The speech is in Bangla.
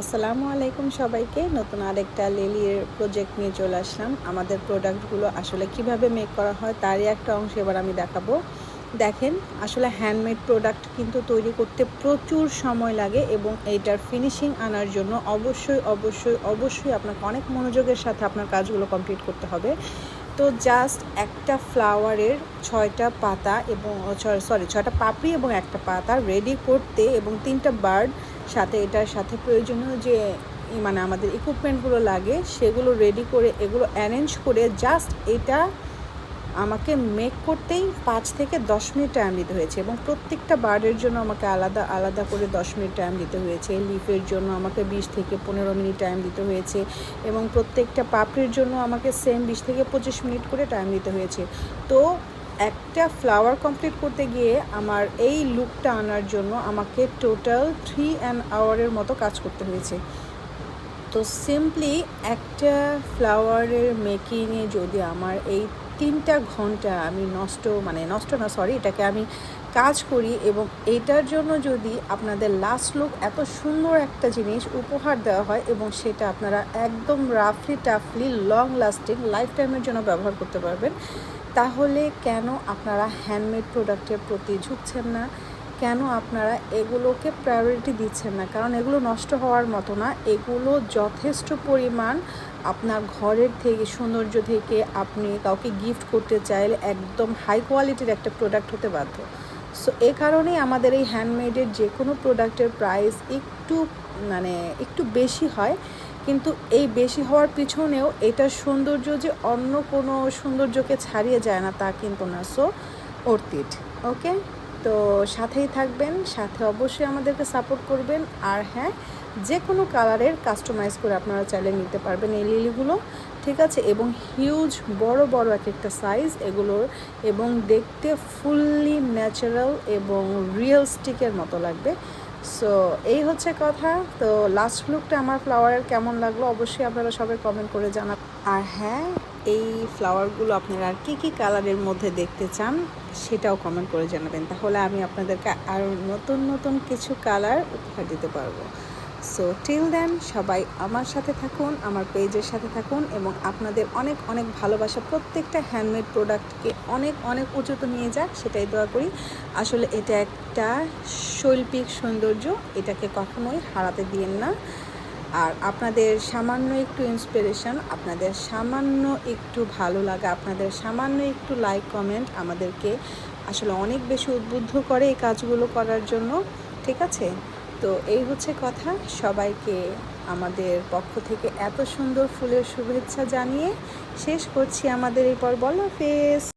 আসসালামু আলাইকুম সবাইকে। নতুন আরেকটা লিলির প্রজেক্ট নিয়ে চলে আসলাম। আমাদের প্রোডাক্টগুলো আসলে কিভাবে মেক করা হয় তারই একটা অংশ এবার আমি দেখাবো। দেখেন, আসলে হ্যান্ডমেড প্রোডাক্ট কিন্তু তৈরি করতে প্রচুর সময় লাগে এবং এইটার ফিনিশিং আনার জন্য অবশ্যই আপনাকে অনেক মনোযোগের সাথে আপনার কাজগুলো কমপ্লিট করতে হবে। তো জাস্ট একটা ফ্লাওয়ারের 6টা পাতা এবং ছয়টা পাপড়ি এবং একটা পাতা রেডি করতে এবং 3টা বার্ড সাথে এটার সাথে প্রয়োজনীয় যে আমাদের ইকুইপমেন্টগুলো লাগে সেগুলো রেডি করে এগুলো অ্যারেঞ্জ করে জাস্ট এটা আমাকে মেক করতেই 5 থেকে 10 মিনিট টাইম দিতে হয়েছে এবং প্রত্যেকটা বার্ডের জন্য আমাকে আলাদা আলাদা করে 10 মিনিট টাইম দিতে হয়েছে। লিফের জন্য আমাকে 20 থেকে 15 মিনিট টাইম দিতে হয়েছে এবং প্রত্যেকটা পাপড়ির জন্য আমাকে সেম 20 থেকে 25 মিনিট করে টাইম দিতে হয়েছে। তো একটা ফ্লাওয়ার কমপ্লিট করতে গিয়ে আমার এই লুকটা আনার জন্য আমাকে টোটাল 3 আওয়ারের মতো কাজ করতে হয়েছে। তো সিম্পলি একটা ফ্লাওয়ারের মেকিংয়ে যদি আমার এই 3টা ঘন্টা আমি এটাকে আমি কাজ করি এবং এইটার জন্য যদি আপনাদের লাস্ট লুক এত সুন্দর একটা জিনিস উপহার দেওয়া হয় এবং সেটা আপনারা একদম টাফলি লং লাস্টিং লাইফ টাইমের জন্য ব্যবহার করতে পারবেন, তাহলে কেন আপনারা হ্যান্ডমেড প্রোডাক্টের প্রতি ঝুঁকছেন না? কেন আপনারা এগুলোকে প্রায়োরিটি দিচ্ছেন না? কারণ এগুলো নষ্ট হওয়ার মতো না। এগুলো যথেষ্ট পরিমাণ আপনার ঘরের থেকে সৌন্দর্য থেকে আপনি কাউকে গিফট করতে চাইলে একদম হাই কোয়ালিটির একটা প্রোডাক্ট হতে বাধ্য। সো এ কারণেই আমাদের এই হ্যান্ডমেডের যে কোনো প্রোডাক্টের প্রাইস একটু বেশি হয়, কিন্তু এই বেশি হওয়ার পিছনেও এটার সৌন্দর্য যে অন্য কোনো সৌন্দর্যকে ছাড়িয়ে যায় না তা কিন্তু না। সো অর্থিট ওকে, তো সাথেই থাকবেন, সাথে অবশ্যই আমাদেরকে সাপোর্ট করবেন। আর হ্যাঁ, যে কোনো কালারের কাস্টমাইজ করে আপনারা চাইলে নিতে পারবেন এই লিলিগুলো, ঠিক আছে? এবং হিউজ বড় এক একটা সাইজ এগুলোর এবং দেখতে ফুললি ন্যাচারাল এবং রিয়েলিস্টিকের মতো লাগবে। সো এই হচ্ছে কথা। তো লাস্ট লুকটা আমার ফ্লাওয়ারের কেমন লাগলো অবশ্যই আপনারা সবাই কমেন্ট করে জানাবেন। আর হ্যাঁ, এই ফ্লাওয়ারগুলো আপনারা আর কী কালারের মধ্যে দেখতে চান সেটাও কমেন্ট করে জানাবেন, তাহলে আমি আপনাদেরকে আরও নতুন কিছু কালার উপহার দিতে পারবো। সো টিল দেন সবাই আমার সাথে থাকুন, আমার পেজের সাথে থাকুন এবং আপনাদের অনেক ভালোবাসা প্রত্যেকটা হ্যান্ডমেড প্রোডাক্টকে অনেক উঁচুতে নিয়ে যাক, সেটাই দোয়া করি। আসলে এটা একটা শৈল্পিক সৌন্দর্য, এটাকে কখনোই হারাতে দিয়েন না। আর আপনাদের সামান্য একটু ইন্সপিরেশন, আপনাদের সামান্য একটু ভালো লাগা, আপনাদের সামান্য একটু লাইক কমেন্ট আমাদেরকে আসলে অনেক বেশি উদ্বুদ্ধ করে এই কাজগুলো করার জন্য, ঠিক আছে? তো এই হচ্ছে কথা। সবাইকে আমাদের পক্ষ থেকে এত সুন্দর ফুলের শুভেচ্ছা জানিয়ে শেষ করছি আমাদের এই পর্ব। আল্লাহ হাফেজ।